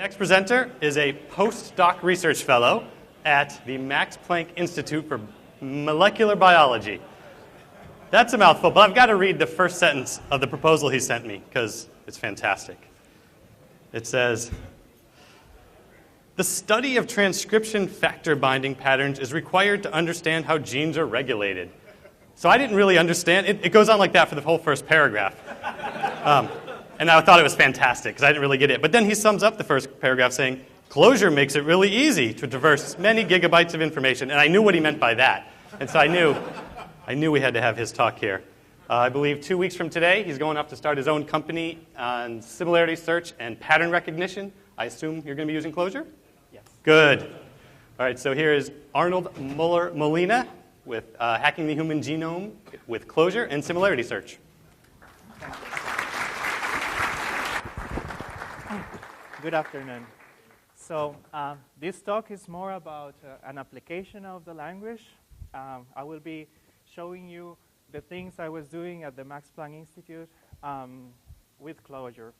next presenter is a postdoc research fellow at the Max Planck Institute for Molecular Biology. That's a mouthful, but I've got to read the first sentence of the proposal he sent me because it's fantastic. It says, "The study of transcription factor binding patterns is required to understand how genes are regulated." So I didn't really understand. It goes on like that for the whole first paragraph. And I thought it was fantastic because I didn't really get it. But then he sums up the first paragraph saying, "Clojure makes it really easy to traverse many gigabytes of information." And I knew what he meant by that. And so I knew we had to have his talk here. I believe 2 weeks from today, he's going off to start his own company on similarity search and pattern recognition. I assume you're going to be using Clojure? Yes. Good. All right, so here is Arnoldo Muller-Molina with Hacking the Human Genome with Clojure and Similarity Search. Good afternoon. So this talk is more about an application of the language. I will be showing you the things I was doing at the Max Planck Institute with Clojure.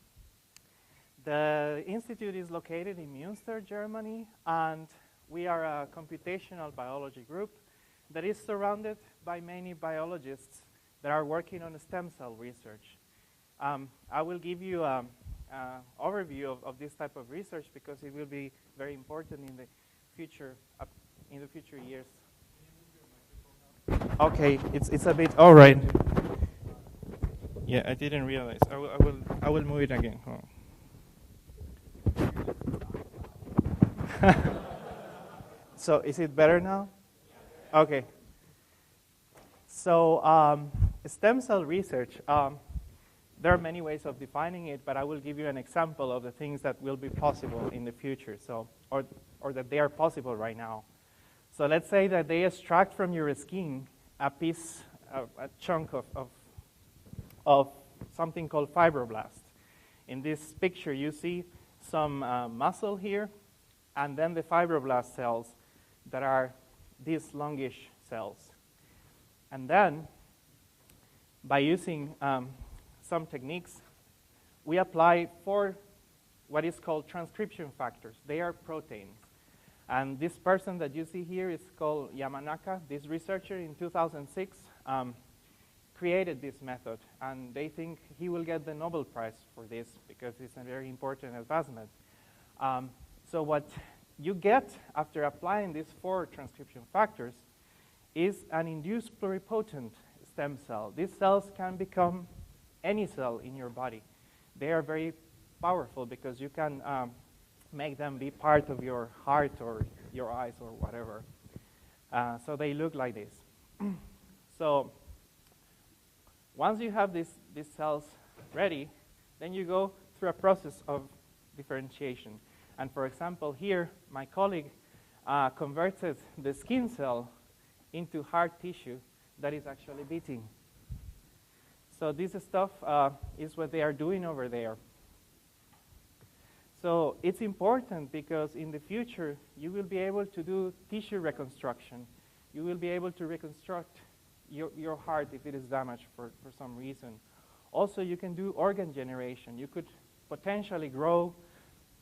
The institute is located in Münster, Germany, and we are a computational biology group that is surrounded by many biologists that are working on stem cell research. I will give you an overview of this type of research because it will be very important in the future years. Okay, it's a bit all right. Yeah, I didn't realize. I will move it again. So is it better now? Okay. So stem cell research. There are many ways of defining it, but I will give you an example of the things that will be possible in the future, or that they are possible right now. So let's say that they extract from your skin a piece, a chunk of something called fibroblast. In this picture, you see some muscle here, and then the fibroblast cells that are these longish cells. And then, by using some techniques, we apply 4 what is called transcription factors. They are proteins. And this person that you see here is called Yamanaka. This researcher in 2006 created this method. And they think he will get the Nobel Prize for this because it's a very important advancement. So what you get after applying these 4 transcription factors is an induced pluripotent stem cell. These cells can become any cell in your body. They are very powerful because you can make them be part of your heart or your eyes or whatever. So they look like this. So once you have these cells ready, then you go through a process of differentiation. And for example, here, my colleague converted the skin cell into hard tissue that is actually beating. So this stuff is what they are doing over there. So it's important because in the future, you will be able to do tissue reconstruction. You will be able to reconstruct your heart if it is damaged for some reason. Also, you can do organ generation. You could potentially grow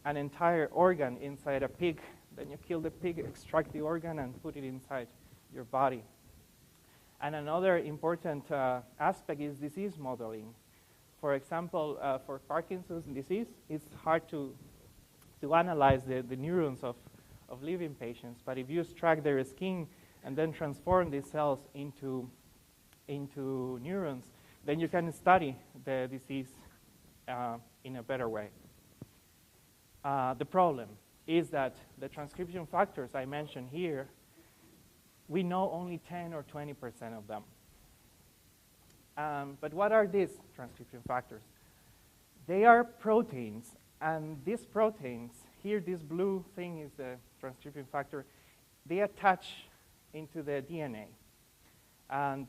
an entire organ inside a pig. Then you kill the pig, extract the organ, and put it inside your body. And another important aspect is disease modeling. For example, for Parkinson's disease, it's hard to analyze the neurons of living patients. But if you extract their skin and then transform these cells into neurons, then you can study the disease in a better way. The problem is that the transcription factors I mentioned here, we know only 10 or 20% of them. But what are these transcription factors? They are proteins, and these proteins, here this blue thing is the transcription factor, they attach into the DNA. And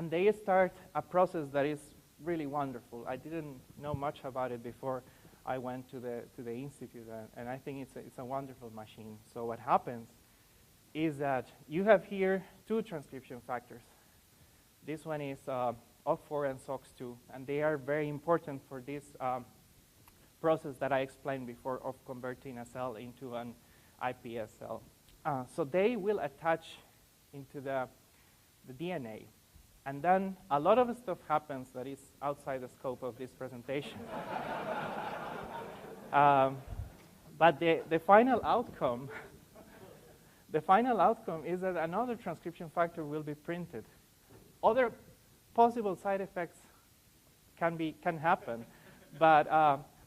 they start a process that is really wonderful. I didn't know much about it before I went to the institute, and I think it's a wonderful machine. So what happens is that you have here 2 transcription factors. This one is OCT4 and SOX2, and they are very important for this process that I explained before of converting a cell into an iPS cell. So they will attach into the DNA. And then a lot of stuff happens that is outside the scope of this presentation. But the final outcome is that another transcription factor will be printed. Other possible side effects can happen, but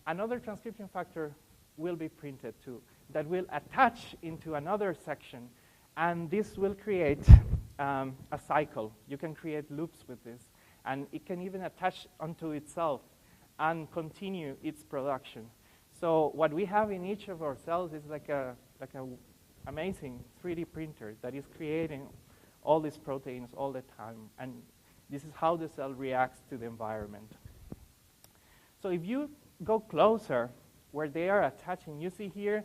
another transcription factor will be printed too that will attach into another section, and this will create a cycle. You can create loops with this, and it can even attach onto itself and continue its production. So what we have in each of our cells is like a amazing 3D printer that is creating all these proteins all the time, and this is how the cell reacts to the environment. So if you go closer where they are attaching, you see here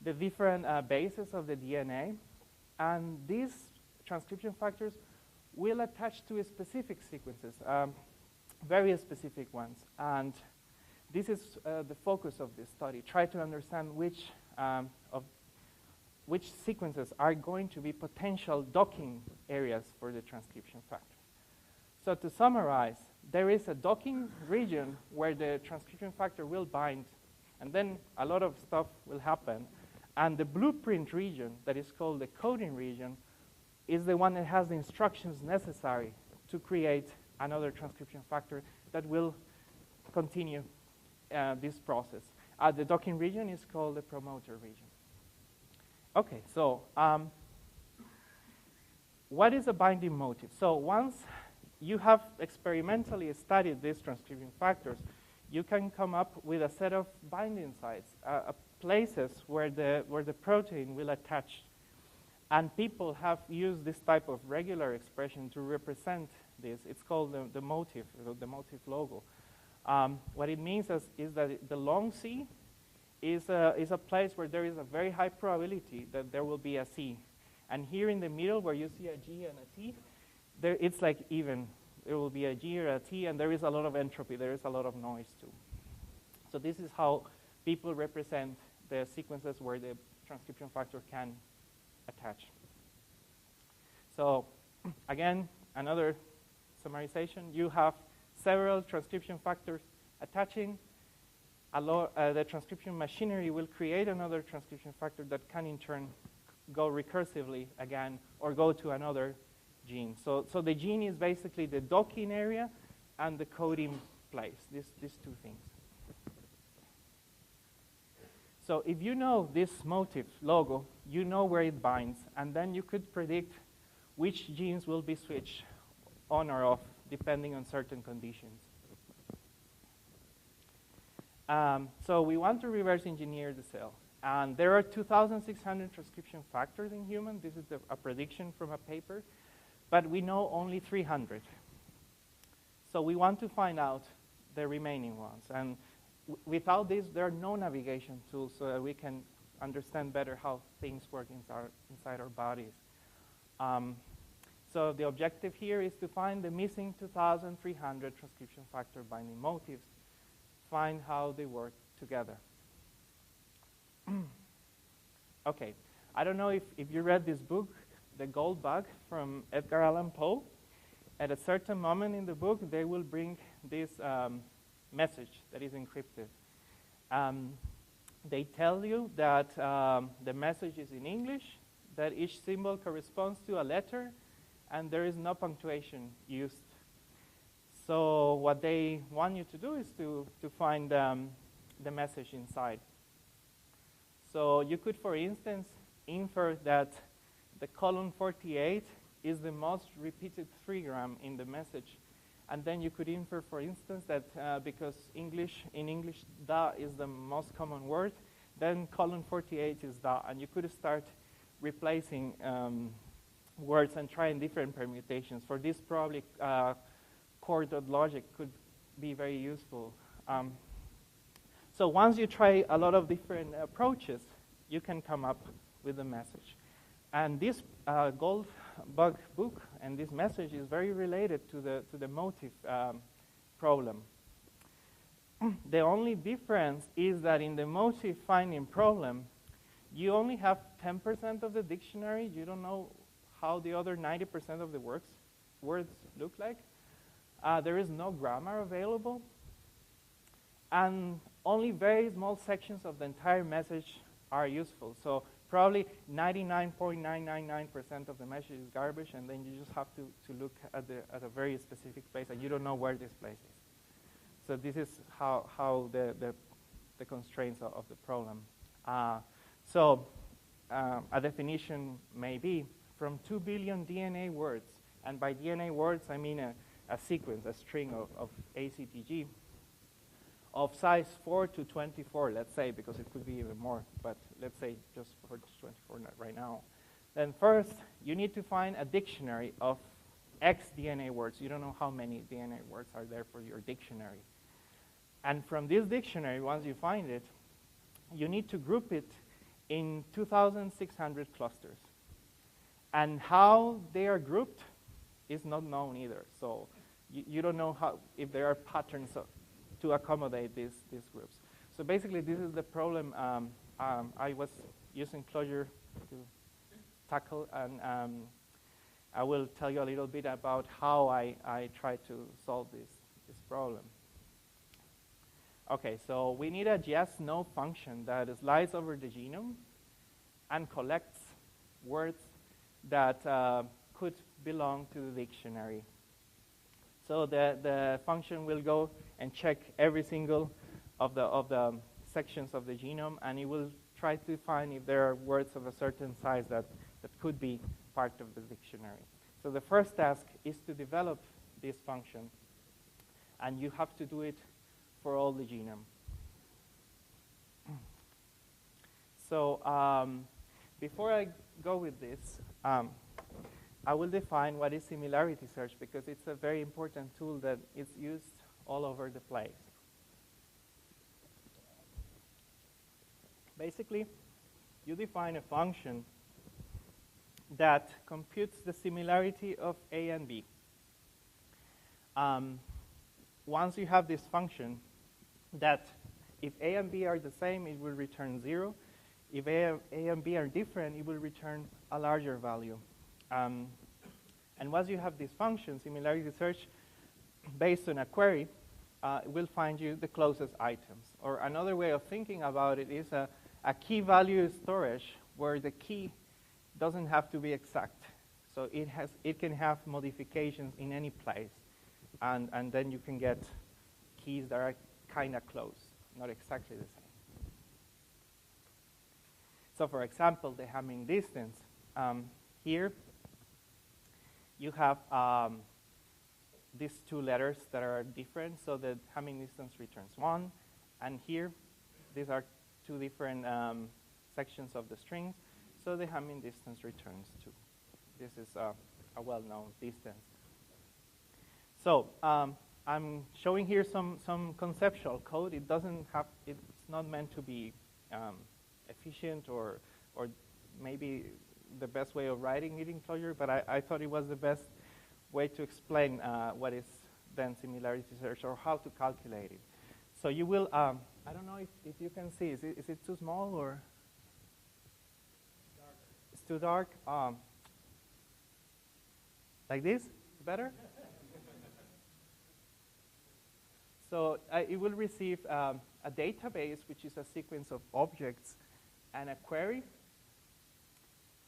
the different bases of the DNA, and these transcription factors will attach to specific sequences, very specific ones. And this is the focus of this study. Try to understand which sequences are going to be potential docking areas for the transcription factor. So to summarize, there is a docking region where the transcription factor will bind, and then a lot of stuff will happen. And the blueprint region, that is called the coding region, is the one that has the instructions necessary to create another transcription factor that will continue this process. The docking region is called the promoter region. Okay, so what is a binding motif? So once you have experimentally studied these transcription factors, you can come up with a set of binding sites, places where the protein will attach. And people have used this type of regular expression to represent this. It's called the motif logo. What it means is that the long C is a place where there is a very high probability that there will be a C. And here in the middle, where you see a G and a T, it's like even. There will be a G or a T, and there is a lot of entropy. There is a lot of noise, too. So this is how people represent the sequences where the transcription factor can attach. So again, another summarization. You have several transcription factors attaching. The transcription machinery will create another transcription factor that can, in turn, go recursively again or go to another gene. So the gene is basically the docking area and the coding place, these two things. So if you know this motif logo, you know where it binds, and then you could predict which genes will be switched on or off depending on certain conditions. So we want to reverse engineer the cell. And there are 2,600 transcription factors in humans. This is a prediction from a paper. But we know only 300. So we want to find out the remaining ones. And without this, there are no navigation tools so that we can understand better how things work inside our bodies. So the objective here is to find the missing 2,300 transcription factor binding motifs, find how they work together. Okay, I don't know if you read this book, The Gold Bug from Edgar Allan Poe. At a certain moment in the book, they will bring this message that is encrypted. They tell you that the message is in English, that each symbol corresponds to a letter, and there is no punctuation used. So what they want you to do is to find the message inside. So you could, for instance, infer that the colon 48 is the most repeated trigram in the message. And then you could infer, for instance, that because in English, da is the most common word, then colon 48 is da. And you could start replacing words and trying different permutations. For this, probably core.logic logic could be very useful. So once you try a lot of different approaches, you can come up with a message. And this Gold Bug book and this message is very related to the motif problem. The only difference is that in the motif finding problem, you only have 10% of the dictionary. You don't know how the other 90% of the words look like. There is no grammar available. And only very small sections of the entire message are useful. So probably 99.999% of the message is garbage, and then you just have to look at a very specific place, and you don't know where this place is. So this is how the constraints of the problem. So a definition may be from 2 billion DNA words, and by DNA words I mean a sequence, a string of ACTG, of size 4 to 24, let's say, because it could be even more, but let's say just for 24 right now. Then first, you need to find a dictionary of X DNA words. You don't know how many DNA words are there for your dictionary. And from this dictionary, once you find it, you need to group it in 2,600 clusters. And how they are grouped is not known either. So you don't know if there are patterns to accommodate these groups. So basically, this is the problem I was using Clojure to tackle, and I will tell you a little bit about how I try to solve this problem. Okay, so we need a yes/no function that slides over the genome and collects words that could belong to the dictionary. So the function will go and check every single of the sections of the genome, and it will try to find if there are words of a certain size that could be part of the dictionary. So the first task is to develop this function, and you have to do it for all the genome. So before I go with this, I will define what is similarity search, because it's a very important tool that is used all over the place. Basically, you define a function that computes the similarity of A and B. Once you have this function, that if A and B are the same, it will return 0. If A and B are different, it will return a larger value. And once you have this function, similarity search, based on a query, it will find you the closest items. Or another way of thinking about it is a key value storage where the key doesn't have to be exact. So it can have modifications in any place. And then you can get keys that are kind of close, not exactly the same. So for example, the Hamming distance. Here, you have these two letters that are different, so the Hamming distance returns 1. And here, these are two different sections of the strings, so the Hamming distance returns 2. This is a well-known distance. So I'm showing here some conceptual code. It's not meant to be efficient or maybe the best way of writing it in Clojure, but I thought it was the best way to explain what is then similarity search, or how to calculate it. So you will, I don't know if you can see, is it too small or? It's too dark? Like this? Better? So it will receive a database, which is a sequence of objects, and a query,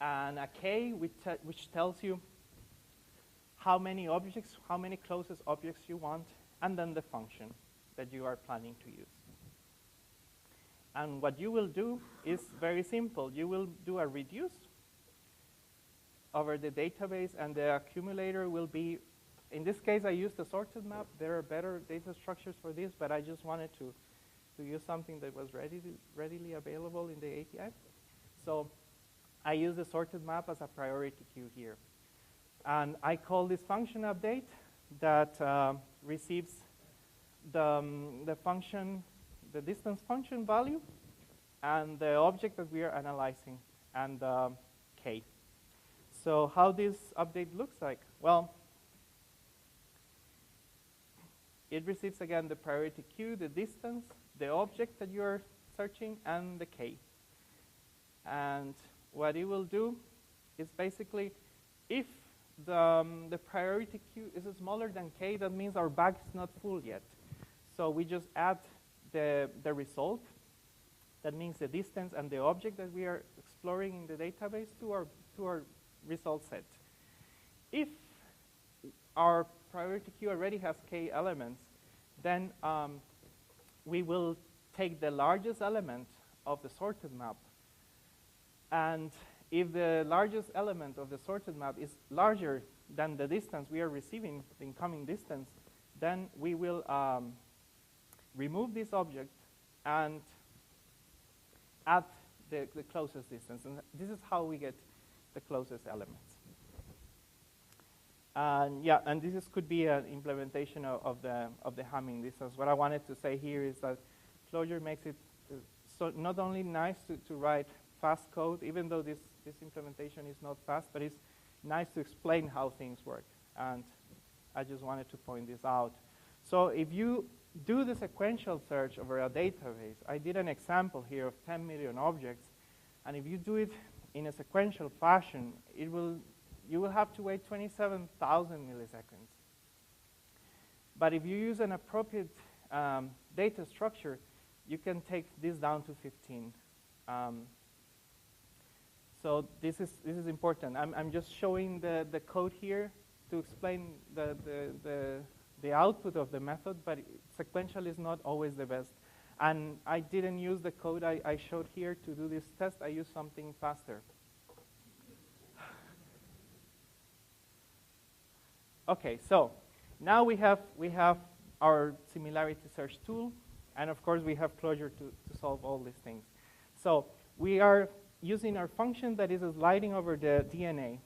and a K, which tells you how many objects, how many closest objects you want, and then the function that you are planning to use. And what you will do is very simple. You will do a reduce over the database, and the accumulator will be, in this case, I used a sorted map. There are better data structures for this, but I just wanted to use something that was readily available in the API. So I use the sorted map as a priority queue here. And I call this function update that receives the function, the distance function value, and the object that we are analyzing, and K. So how this update looks like? Well, it receives, again, the priority queue, the distance, the object that you're searching, and the k. And what it will do is basically, if the priority queue is smaller than k, that means our bag is not full yet. So we just add the result. That means the distance and the object that we are exploring in the database to our result set. If our priority queue already has k elements, then we will take the largest element of the sorted map. And if the largest element of the sorted map is larger than the distance we are receiving, the incoming distance, then we will remove this object and add the closest distance. And this is how we get the closest elements. And yeah, and this could be an implementation of the Hamming distance. What I wanted to say here is that Clojure makes it so not only nice to write fast code, even though this implementation is not fast, but it's nice to explain how things work. And I just wanted to point this out. So if you do the sequential search over a database, I did an example here of 10 million objects. And if you do it in a sequential fashion, you will have to wait 27,000 milliseconds. But if you use an appropriate data structure, you can take this down to 15. So this is important. I'm just showing the code here to explain the output of the method, but sequential is not always the best. And I didn't use the code I showed here to do this test. I used something faster. Okay, so now we have our similarity search tool, and of course we have Clojure to solve all these things. So we are using our function that is sliding over the DNA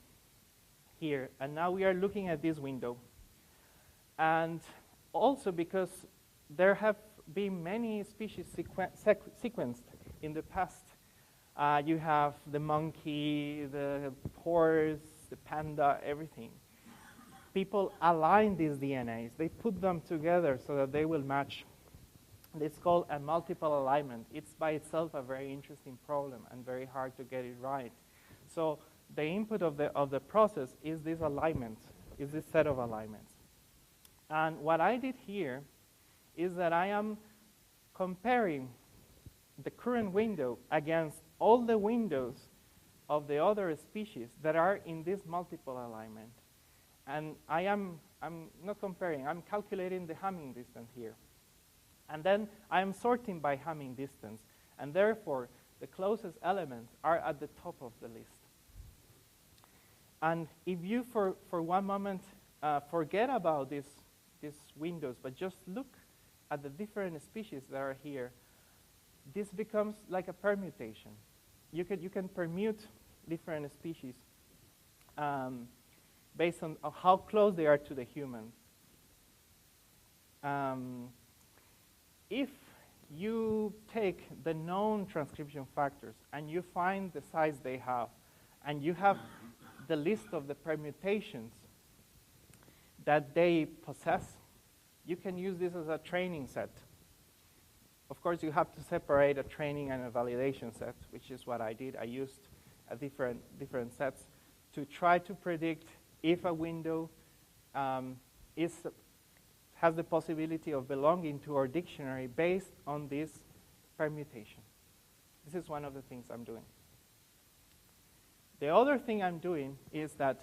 here, and now we are looking at this window. And also because there have been many species sequenced in the past. You have the monkey, the horse, the panda, everything. People align these DNAs. They put them together so that they will match. It's called a multiple alignment. It's by itself a very interesting problem and very hard to get it right. So the input of the process is this alignment, is this set of alignments. And what I did here is that I am comparing the current window against all the windows of the other species that are in this multiple alignment. And I'm not comparing, I'm calculating the Hamming distance here. And then I'm sorting by Hamming distance. And therefore, the closest elements are at the top of the list. And if you, for one moment, forget about these windows, but just look at the different species that are here, this becomes like a permutation. You can permute different species based on how close they are to the human. If you take the known transcription factors and you find the size they have, and you have the list of the permutations that they possess, you can use this as a training set. Of course, you have to separate a training and a validation set, which is what I did. I used a different sets to try to predict if a window has the possibility of belonging to our dictionary based on this permutation. This is one of the things I'm doing. The other thing I'm doing is that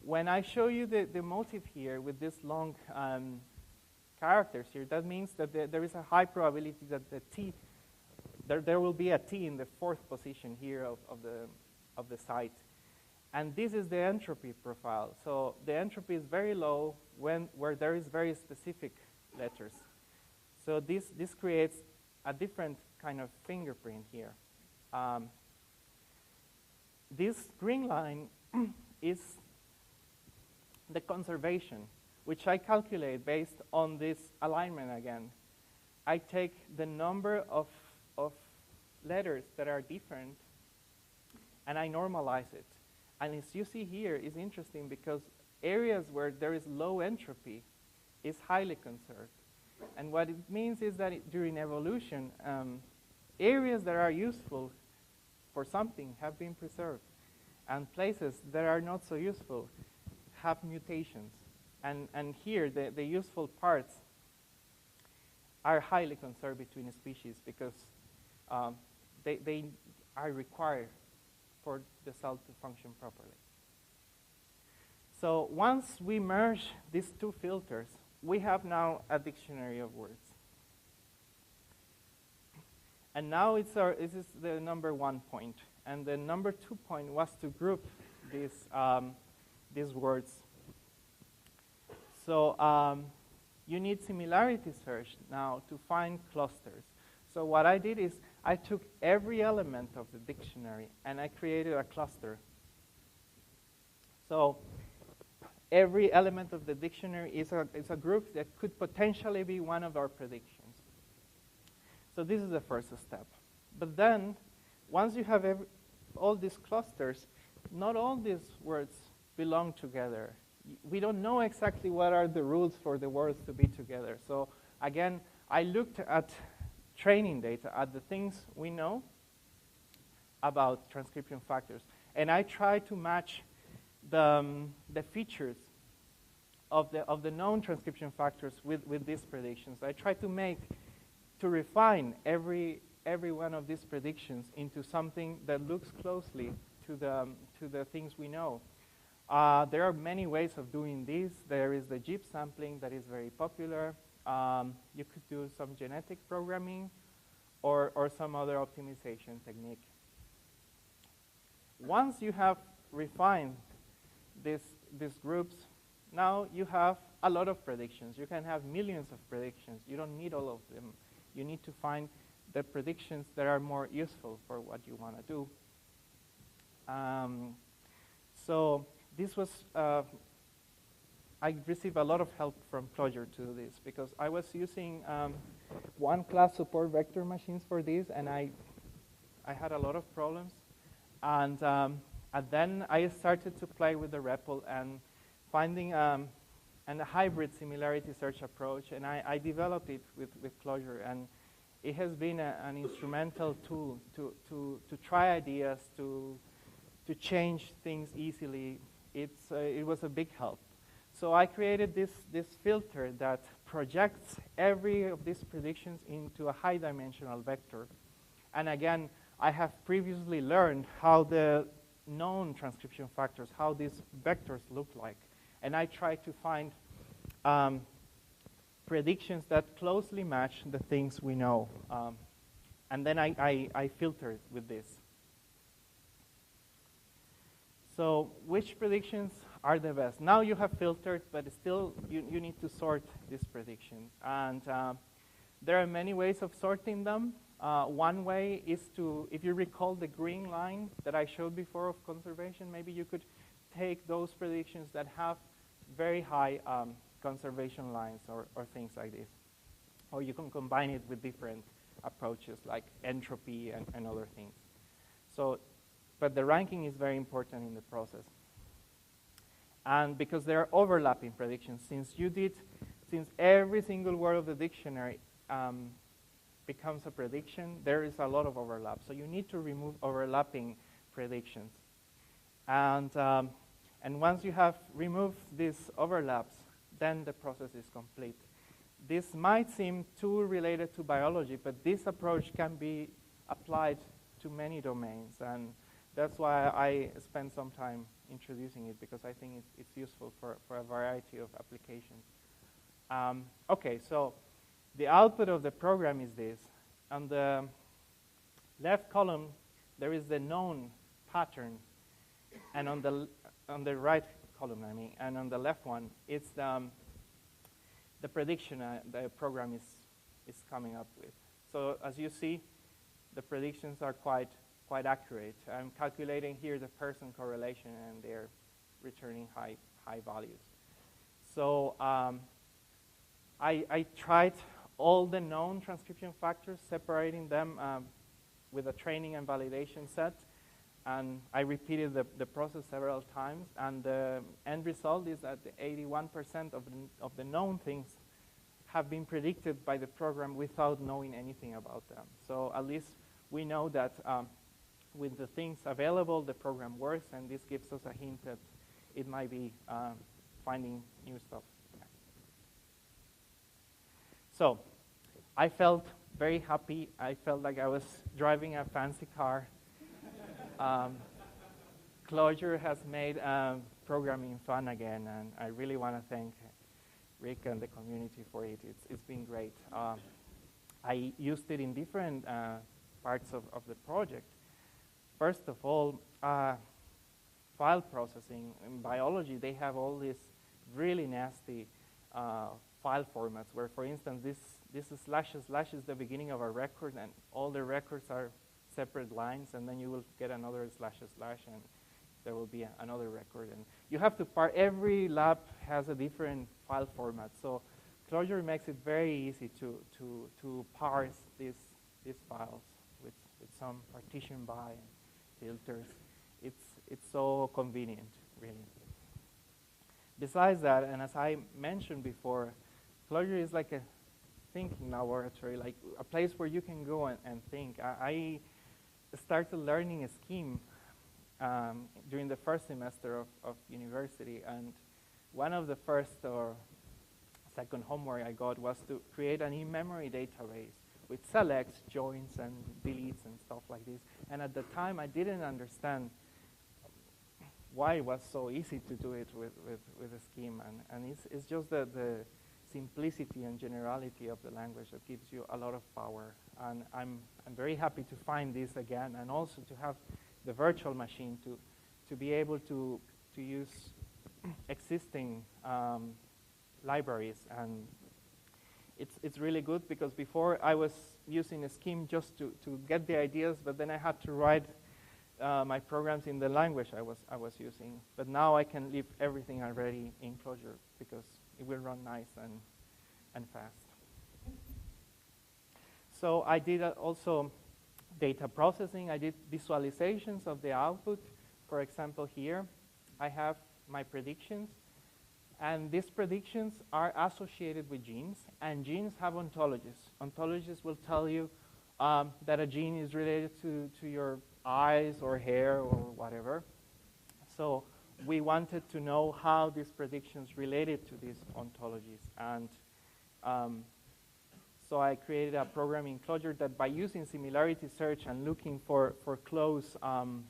when I show you the motif here with this long characters here, that means that there is a high probability that the T, there will be a T in the fourth position here of the site. And this is the entropy profile. So the entropy is very low where there is very specific letters. So this creates a different kind of fingerprint here. This green line is the conservation, which I calculate based on this alignment again. I take the number of letters that are different, and I normalize it. And as you see here, is interesting because areas where there is low entropy is highly conserved. And what it means is that during evolution, areas that are useful for something have been preserved, and places that are not so useful have mutations. And here, the useful parts are highly conserved between species because they are required for the cell to function properly. So once we merge these two filters, we have now a dictionary of words. And now this is the number 1 point. And the number 2 point was to group these words. So you need similarity search now to find clusters. So what I did is I took every element of the dictionary and I created a cluster. So every element of the dictionary is a group that could potentially be one of our predictions. So this is the first step. But then, once you have all these clusters, not all these words belong together. We don't know exactly what are the rules for the words to be together. So again, I looked at training data, at the things we know about transcription factors. And I tried to match the features of the known transcription factors with these predictions. I tried to refine every one of these predictions into something that looks closely to the things we know. There are many ways of doing this. There is the JIP sampling that is very popular. You could do some genetic programming or some other optimization technique. Once you have refined these groups, now you have a lot of predictions. You can have millions of predictions. You don't need all of them. You need to find the predictions that are more useful for what you want to do. So this was, I received a lot of help from Clojure to do this because I was using one-class support vector machines for this, and I had a lot of problems. And then I started to play with the REPL and finding a hybrid similarity search approach, and I developed it with Clojure, and it has been an instrumental tool to try ideas, to change things easily. It was a big help. So I created this filter that projects every of these predictions into a high-dimensional vector. And again, I have previously learned how the known transcription factors, how these vectors look like. And I try to find predictions that closely match the things we know. And then I filter with this. So which predictions are the best? Now you have filtered, but still you need to sort these predictions. And there are many ways of sorting them. One way is to, if you recall the green line that I showed before of conservation, maybe you could take those predictions that have very high conservation lines or things like this. Or you can combine it with different approaches like entropy and other things. So, but the ranking is very important in the process. And because there are overlapping predictions, since every single word of the dictionary becomes a prediction, there is a lot of overlap. So you need to remove overlapping predictions. And once you have removed these overlaps, then the process is complete. This might seem too related to biology, but this approach can be applied to many domains. And that's why I spent some time introducing it, because I think it's useful for a variety of applications. Okay, so the output of the program is this. On the left column, there is the known pattern. And on the right column, and on the left one, it's the prediction the program is coming up with. So as you see, the predictions are quite accurate. I'm calculating here the person correlation, and they're returning high values. So I tried all the known transcription factors, separating them with a training and validation set. And I repeated the process several times, and the end result is that 81% of the known things have been predicted by the program without knowing anything about them. So at least we know that with the things available, the program works, and this gives us a hint that it might be finding new stuff. So I felt very happy. I felt like I was driving a fancy car. Clojure has made programming fun again, and I really want to thank Rick and the community for it. It's been great. I used it in different parts of the project. First of all, file processing. In biology, they have all these really nasty file formats where, for instance, this is slash is the beginning of a record, and all the records are separate lines, and then you will get another slash, and there will be another record. And you have to every lab has a different file format. So Clojure makes it very easy to parse these files with some partition by and filters. It's so convenient, really. Besides that, and as I mentioned before, Clojure is like a thinking laboratory, like a place where you can go and think. I started learning a scheme during the first semester of university, and one of the first or second homework I got was to create an in-memory database with selects, joins, and deletes and stuff like this. And at the time, I didn't understand why it was so easy to do it with a scheme. And it's just the simplicity and generality of the language that gives you a lot of power. And I'm very happy to find this again, and also to have the virtual machine to be able to use existing libraries. And it's really good, because before I was using a scheme just to get the ideas, but then I had to write my programs in the language I was using. But now I can leave everything already in Clojure, because it will run nice and fast. So I did also data processing. I did visualizations of the output. For example, here I have my predictions. And these predictions are associated with genes, and genes have ontologies. Ontologies will tell you that a gene is related to your eyes or hair or whatever. So we wanted to know how these predictions related to these ontologies. And so I created a program in Clojure that, by using similarity search and looking for close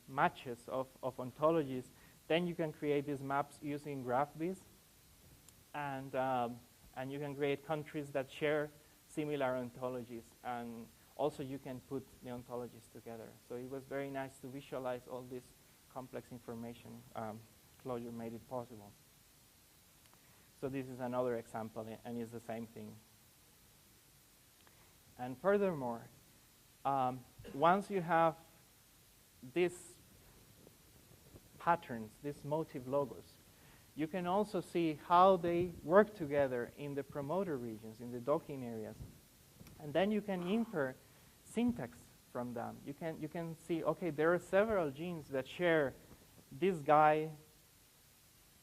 matches of ontologies, then you can create these maps using GraphViz. And you can create countries that share similar ontologies. And also you can put the ontologies together. So it was very nice to visualize all this complex information. Clojure made it possible. So this is another example, and it's the same thing. And furthermore, once you have these patterns, these motif logos, you can also see how they work together in the promoter regions, in the docking areas. And then you can infer syntax from them. You can see, okay, there are several genes that share this guy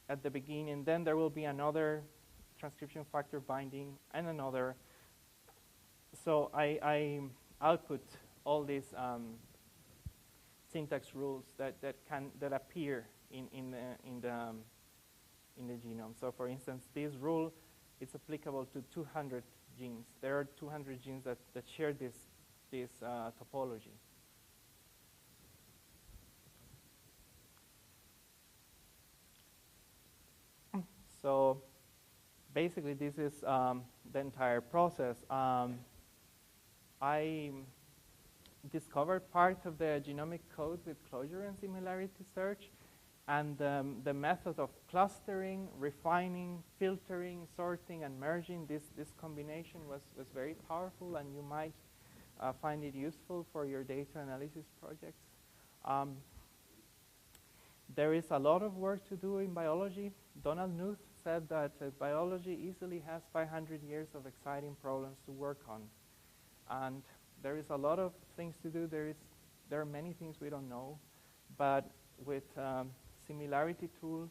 at the beginning, and then there will be another transcription factor binding and another. So I output all these syntax rules that appear in the genome. So for instance, this rule is applicable to 200 genes. There are 200 genes that share this topology. So basically, this is the entire process. I discovered part of the genomic code with Clojure and similarity search, and the method of clustering, refining, filtering, sorting, and merging, this combination was very powerful, and you might find it useful for your data analysis projects. There is a lot of work to do in biology. Donald Knuth said that biology easily has 500 years of exciting problems to work on. And there is a lot of things to do. There are many things we don't know. But with similarity tools,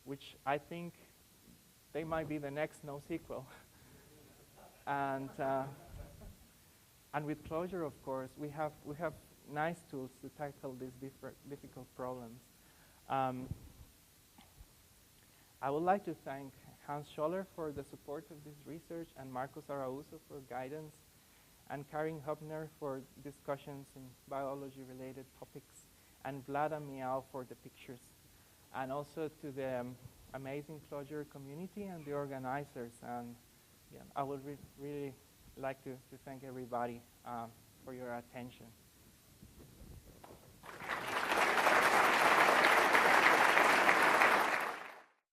which I think they might be the next NoSQL, And with Clojure, of course, we have nice tools to tackle these difficult problems. I would like to thank Hans Scholler for the support of this research, and Marcos Arauzo for guidance, and Karin Hubner for discussions in biology-related topics, and Vlad and Miao for the pictures, and also to the amazing Clojure community and the organizers. And yeah, I would really like to thank everybody for your attention.